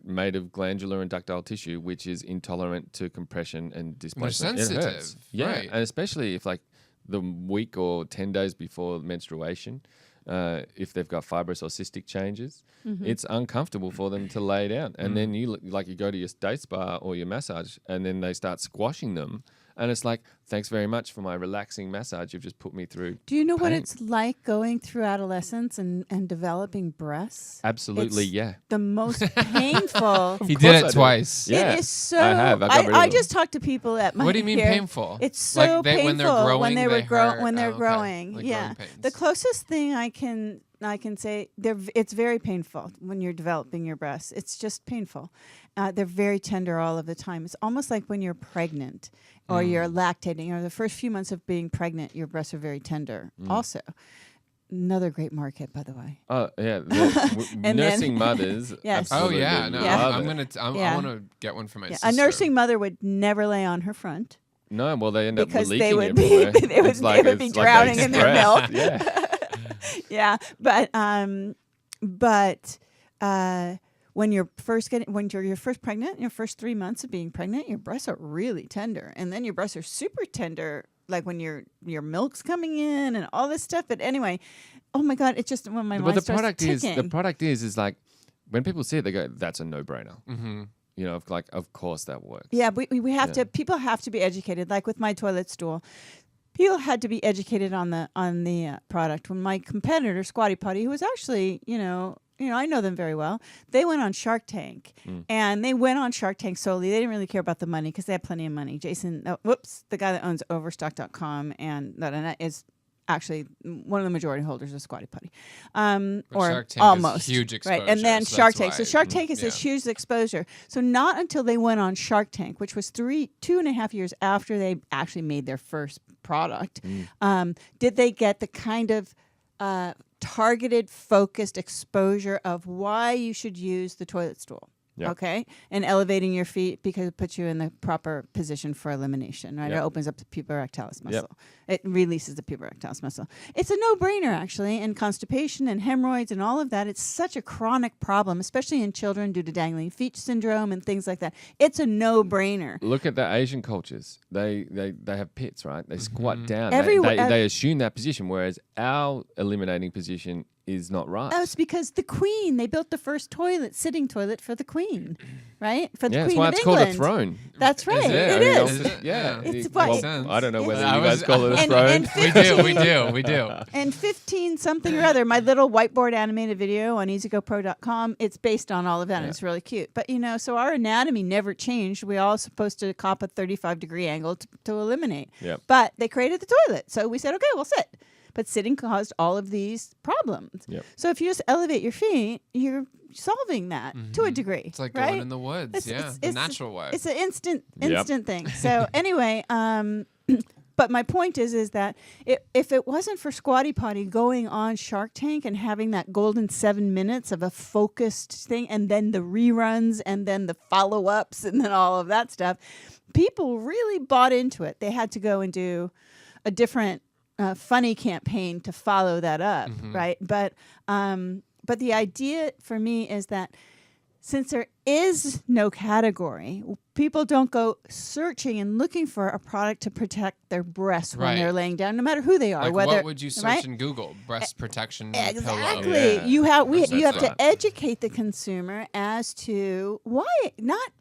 made of glandular and ductile tissue, which is intolerant to compression and displacement. It sensitive, hurts. Yeah, right. and especially if like the week or 10 days before menstruation, if they've got fibrous or cystic changes, it's uncomfortable for them to lay down. And then you go to your day spa or your massage, and then they start squashing them. And it's like, thanks very much for my relaxing massage. You've just put me through. Do you know what pain." it's like going through adolescence and developing breasts? Absolutely, It's yeah. The most painful. he course did I it do. twice. Yeah. It is so. I have. I got rid of I them. just talked to people at my. What do you mean here. painful? It's so Like painful when they're growing, when they they were hurt? when they're Oh, okay. growing. Like Yeah, growing pains. the closest thing I can say it's very painful when you're developing your breasts. It's just painful. They're very tender all of the time. It's almost like when you're pregnant or you're lactating, or the first few months of being pregnant, your breasts are very tender. Also, another great market, by the way. Oh yeah, And nursing then- mothers. Yes. Oh absolutely yeah, no, Yeah. I'm gonna. I Yeah. want to get one for my Yeah, sister. a nursing mother would never lay on her front. No, well they end up Because leaking they would be- everywhere. they would- It's they would be it's like drowning in their express. milk. Yeah. Yeah, but when you're first pregnant, your first 3 months of being pregnant, your breasts are really tender, and then your breasts are super tender, like when your milk's coming in and all this stuff. But anyway, oh my God, it's just when my mind starts ticking. The product is like when people see it, they go, "That's a no-brainer." Mm-hmm. You know, like of course that works. Yeah, we have to. People have to be educated. Like with my toilet stool, people had to be educated on the product. When my competitor, Squatty Potty, who was actually, I know them very well. They went on Shark Tank, and they went on Shark Tank solely. They didn't really care about the money because they had plenty of money. The guy that owns Overstock.com and that is actually one of the majority holders of Squatty Potty, or Shark Tank almost is huge exposure, right. And then so Shark that's Tank. why- So Shark Tank is this huge exposure. So not until they went on Shark Tank, which was 2.5 years after they actually made their first product, did they get the kind of targeted, focused exposure of why you should use the toilet stool. Yep. Okay, and elevating your feet because it puts you in the proper position for elimination, right? Yep. It opens up the puborectalis muscle. Yep. It releases the puborectalis muscle. It's a no-brainer, actually, and constipation and hemorrhoids and all of that. It's such a chronic problem, especially in children due to dangling feet syndrome and things like that. It's a no-brainer. Look at the Asian cultures. They have pits, right? They squat down. Everywhere- They assume that position, whereas our eliminating position is not right. Oh, it's because the Queen, they built the first sitting toilet for the Queen, right? For the Yeah, Queen that's why of it's England. called a throne. That's right. it? It I mean, is. also- Yeah. It's It- what- well, I don't know whether I you was- guys call it a and throne. We do. And 15 something or other, my little whiteboard animated video on easygopro.com, it's based on all of that. And it's really cute. But, so our anatomy never changed. We all supposed to cop a 35-degree angle to eliminate. Yep. But they created the toilet. So we said, okay, we'll sit. But sitting caused all of these problems. Yep. So if you just elevate your feet, you're solving that to a degree. It's like right? going in the woods. The natural way. It's an instant Yep. thing. So anyway, but my point is that if it wasn't for Squatty Potty going on Shark Tank and having that golden 7 minutes of a focused thing, and then the reruns, and then the follow-ups, and then all of that stuff, people really bought into it. They had to go and do a different funny campaign to follow that up, right? But the idea for me is that since there is no category, people don't go searching and looking for a product to protect their breasts when Right. they're laying down, no matter who they are. Like, whether what would you search right? in Google? Breast protection Exactly. pillow. Yeah. You have That's you have to right. educate the consumer as to why not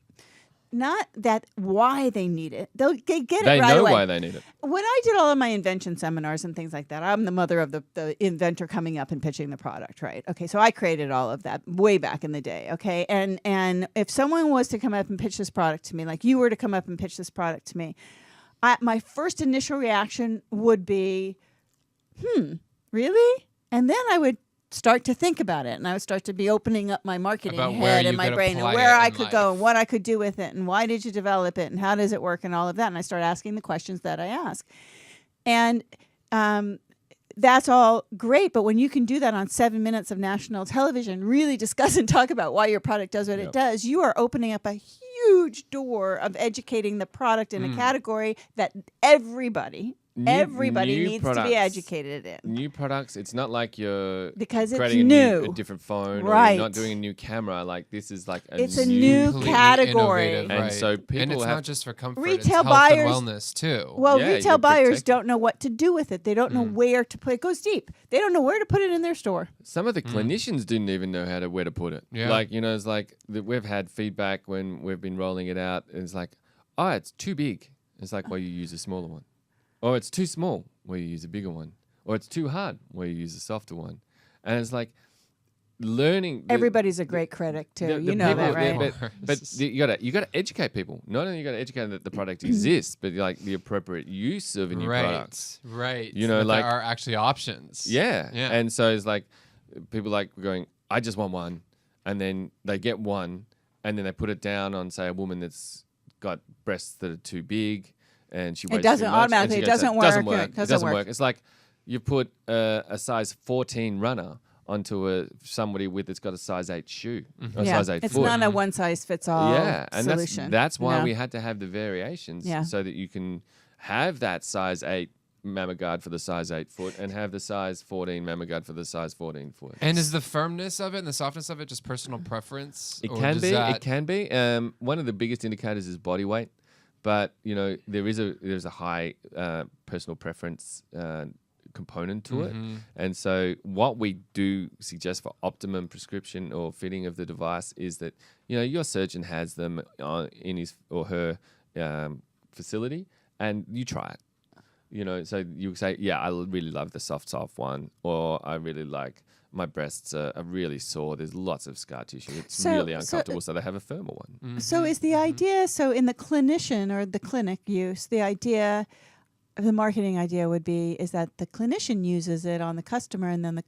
that why they need it. They get They it right know away. why they need it. When I did all of my invention seminars and things like that, I'm the mother of the inventor coming up and pitching the product, right? Okay, so I created all of that way back in the day, okay? And if someone was to come up and pitch this product to me, like you were to come up and pitch this product to me, my first initial reaction would be, really? And then I would start to think about it, and I would start to be opening up my marketing About where head you and my could brain and apply where it I in could go life. and what I could do with it and why did you develop it and how does it work and all of that. And I start asking the questions that I ask. And that's all great, but when you can do that on 7 minutes of national television, really discuss and talk about why your product does what it does, you are opening up a huge door of educating the product in a category that everybody New needs to products. be educated in. New products. It's not like you're Because it's creating new. a different phone, or Right. you're not doing a new camera. Like this is like It's a new. new Completely category. innovative, And right. so people and it's have- not just for comfort. Retail it's health buyers- and wellness too. Well, Yeah, retail you're buyers protected. don't know what to do with it. They don't know where to put it. It goes deep. They don't know where to put it in their store. Some of the clinicians didn't even know where to put it. Yeah. Like, it's like we've had feedback when we've been rolling it out. It's like, oh, it's too big. It's like, well, you use a smaller one. Or it's too small, where you use a bigger one. Or it's too hard, where you use a softer one. And it's like learning. Everybody's a great critic too. You know that, right? But you gotta educate people. Not only you gotta educate them that the product exists, but like the appropriate use of a new product. Right. You know, that like- there are actually options. Yeah. Yeah. And so it's like people like going, I just want one. And then they get one and then they put it down on, say, a woman that's got breasts that are too big and she weighs doesn't too much, and automatically- she it goes, doesn't work, it doesn't work. It's like you put a size 14 runner onto somebody that's got a size 8 shoe, or a size 8 it's foot. not a one size fits all Yeah, and solution. that's why No. we had to have the variations Yeah. so that you can have that size 8 mammoth guard for the size 8 foot and have the size 14 mammoth guard for the size 14 foot. And is the firmness of it and the softness of it just personal preference? It Or can does be. that- It can be. One of the biggest indicators is body weight, but there's a high personal preference component to it, and so what we do suggest for optimum prescription or fitting of the device is that your surgeon has them in his or her facility, and you try it. So you say, yeah, I really love the soft one, or I really like my breasts are really sore. There's lots of scar tissue. It's really uncomfortable, so they have a firmer one. So is the idea, so in the clinician or the clinic use, the marketing idea would be is that the clinician uses it on the customer, and then the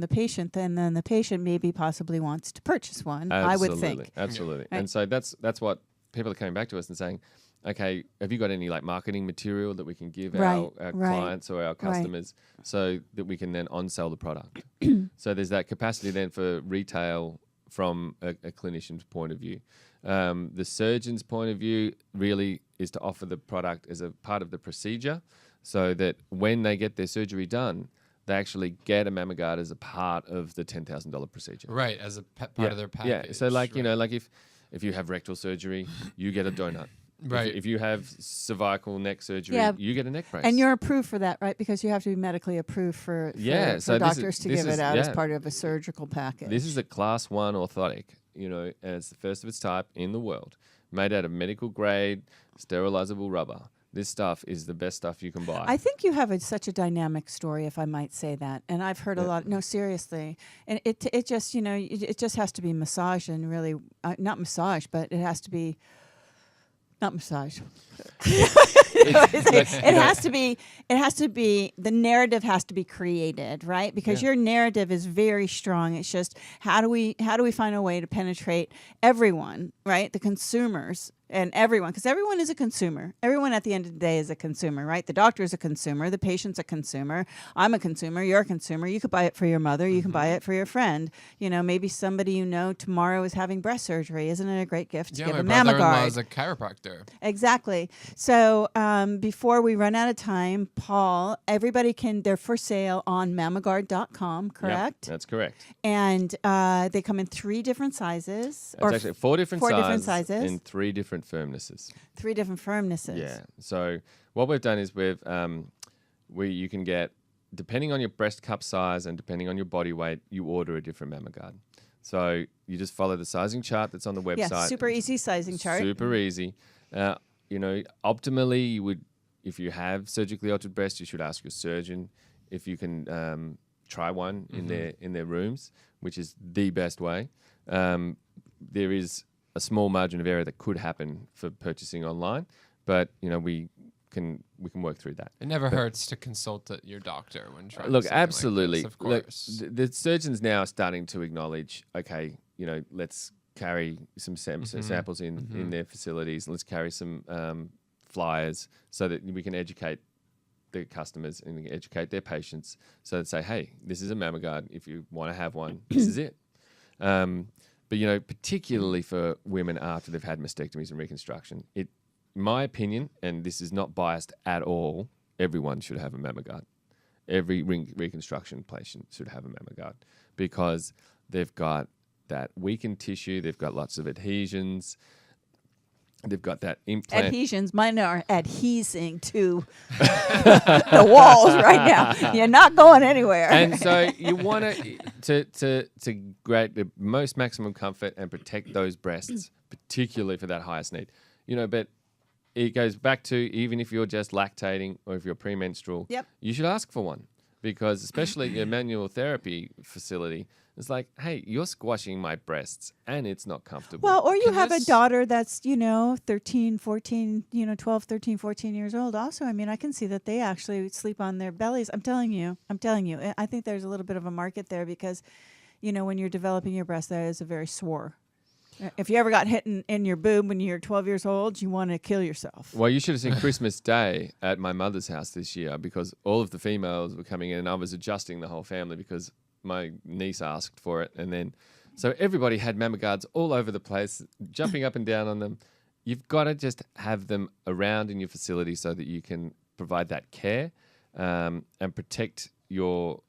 patient, and then the patient maybe possibly wants to purchase one, I would think. Absolutely. Right. And so that's what people are coming back to us and saying, okay, have you got any marketing material that we can give our clients or our customers so that we can then on-sell the product? So there's that capacity then for retail from a clinician's point of view. The surgeon's point of view really is to offer the product as a part of the procedure so that when they get their surgery done, they actually get a mammoth guard as a part of the $10,000 procedure. Right, as a part of their package. Yeah, so if you have rectal surgery, you get a donut. Right. If you have cervical neck surgery, you get a neck brace. And you're approved for that, right? Because you have to be medically approved for doctors to give it out as part of a surgical package. This is a class 1 orthotic, and it's the first of its type in the world, made out of medical grade, sterilizable rubber. This stuff is the best stuff you can buy. I think you have such a dynamic story, if I might say that. And I've heard a lot. No, seriously. And it just, it just has to be massaged and really, not massage, but it has to be. Not massage. It has to be, the narrative has to be created, right? Because your narrative is very strong. It's just, how do we find a way to penetrate everyone, right? The consumers and everyone, because everyone is a consumer. Everyone at the end of the day is a consumer, right? The doctor is a consumer. The patient's a consumer. I'm a consumer. You're a consumer. You could buy it for your mother. You can buy it for your friend. Maybe somebody tomorrow is having breast surgery. Isn't it a great gift to give a my mammoth brother-in-law guard? is a chiropractor. Exactly. So before we run out of time, Paul, they're for sale on mammagard.com, correct? Yep, that's correct. And they come in 3 different sizes. It's actually 4 different sizes and and 3 different firmnesses. 3 different firmnesses. Yeah. So what we've done is you can get, depending on your breast cup size and depending on your body weight, you order a different mammoth guard. So you just follow the sizing chart that's on the website. Yeah, super easy sizing chart. Super easy. Optimally, you would, if you have surgically altered breast, you should ask your surgeon if you can try one in their rooms, which is the best way. There is a small margin of error that could happen for purchasing online, but we can work through that. It never hurts to consult your doctor when trying. Look, something like absolutely. this, of course. Look, the surgeons now are starting to acknowledge, okay, let's carry some samples in their facilities. Let's carry some flyers so that we can educate the customers and educate their patients. So they say, hey, this is a mammoth guard. If you want to have one, this is it. But particularly for women after they've had mastectomies and reconstruction, in my opinion, and this is not biased at all, everyone should have a mammoth guard. Every reconstruction patient should have a mammoth guard because they've got that weakened tissue, they've got lots of adhesions, they've got that implant. Adhesions, mine are adhesing to the walls right now. You're not going anywhere. And so you want to create the most maximum comfort and protect those breasts, particularly for that highest need. But it goes back to, even if you're just lactating or if you're premenstrual, you should ask for one, because especially your manual therapy facility, it's like, hey, you're squashing my breasts and it's not comfortable. Well, or you have a daughter that's, 13, 14, 12, 13, 14 years old also. I mean, I can see that they actually sleep on their bellies. I'm telling you. I think there's a little bit of a market there because, when you're developing your breast, that is a very sore. If you ever got hit in your boob when you're 12 years old, you want to kill yourself. Well, you should have seen Christmas Day at my mother's house this year, because all of the females were coming in and I was adjusting the whole family because my niece asked for it. And then, so everybody had mammoth guards all over the place, jumping up and down on them. You've got to just have them around in your facility so that you can provide that care. and protect your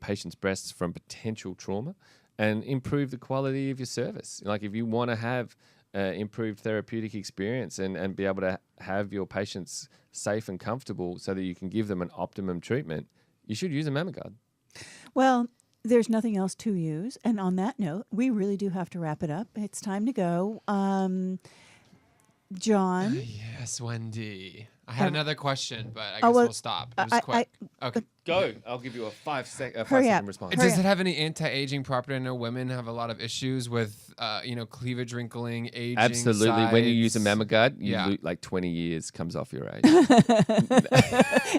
patient's breasts from potential trauma and improve the quality of your service. Like if you want to have improved therapeutic experience and be able to have your patients safe and comfortable so that you can give them an optimum treatment, you should use a Mammoguard. Well, there's nothing else to use. And on that note, we really do have to wrap it up. It's time to go. John? Yes, Wendy. I had another question, but I guess well, we'll stop. It was quick. Okay. Go. I'll give you a 5-second Hurry up. response. Hurry Does it have any anti-aging property? I know women have a lot of issues with, cleavage wrinkling, aging. Absolutely. When you use a sides. Mammoguard, you Yeah. like 20 years comes off your age.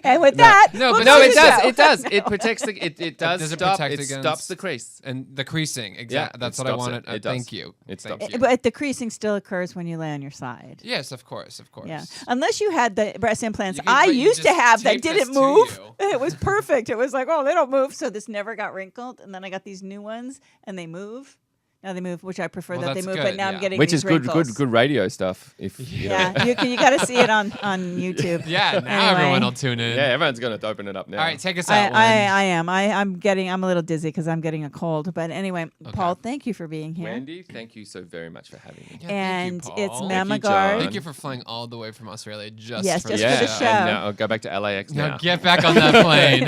And with that, No, we'll but No, close it the does. show. It does. It protects the. It does Does it stop. protect It against- stops the crease. And the creasing, exactly. Yeah, That's it what I stops it. wanted. It does. Thank you. It Thank stops you. But the creasing still occurs when you lay on your side. Yes, of course. Yeah, unless you had the breast implants You could- I but you used to just have that tape this didn't to move. you. It was perfect. It was like, oh, they don't move, so this never got wrinkled. And then I got these new ones, and they move. Now they move, which I prefer Well, that they that's move. good, But now yeah. I'm getting Which these is good wrinkles. radio stuff. If Yeah, you got to see it on YouTube. Yeah, now Anyway. everyone will tune in. yeah, everyone's going to open it up now. All right, take us I out, Wen. am. I'm a little dizzy because I'm getting a cold. But anyway, Paul, thank you for being here. Wendy, thank you so very much for having me. Yeah, And thank you, it's Paul. Thank you, Mammoguard. John. Thank you for flying all the way from Australia just Yes, for just the for the show. show. And now I'll go back to LAX Now now. get back on that plane.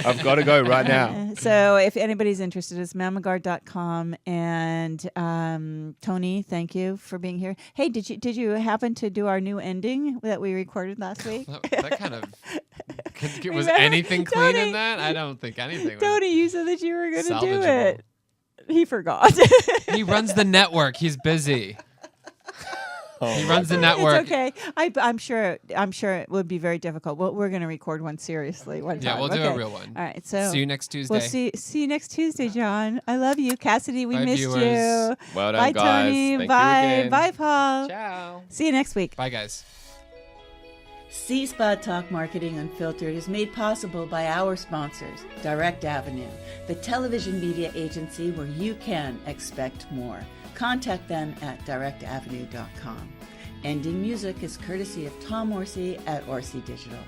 I've got to go right now. So if anybody's interested, it's mammoguard.com. And Tony, thank you for being here. Hey, did you happen to do our new ending that we recorded last week? that kind of was Remember? anything clean Tony- in that? I don't think anything. Was. Tony, you said that you were going to do Salvageable. it. He forgot. He runs the network. He's busy. He runs the network. It's okay. I'm sure it would be very difficult. We're going to record one seriously one time. Yeah, we'll do a Okay. real one. All right. So See you next Tuesday. We'll see you next Tuesday, John. I love you, Cassidy. We Bye, missed viewers. you. Well done, Bye, guys. Tony. Thank you Bye. again. Bye, Paul. Ciao. See you next week. Bye, guys. C-Spot Talk Marketing Unfiltered is made possible by our sponsors, Direct Avenue, the television media agency where you can expect more. Contact them at directavenue.com. Ending music is courtesy of Tom Orsi at Orsi Digital.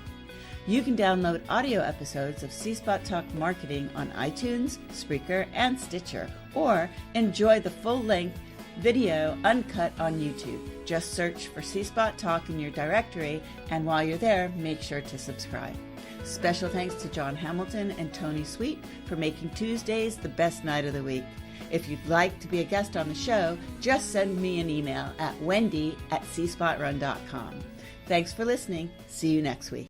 You can download audio episodes of C-Spot Talk Marketing on iTunes, Spreaker, and Stitcher, or enjoy the full-length video uncut on YouTube. Just search for C-Spot Talk in your directory, and while you're there, make sure to subscribe. Special thanks to John Hamilton and Tony Sweet for making Tuesdays the best night of the week. If you'd like to be a guest on the show, just send me an email at wendy@cspotrun.com. Thanks for listening. See you next week.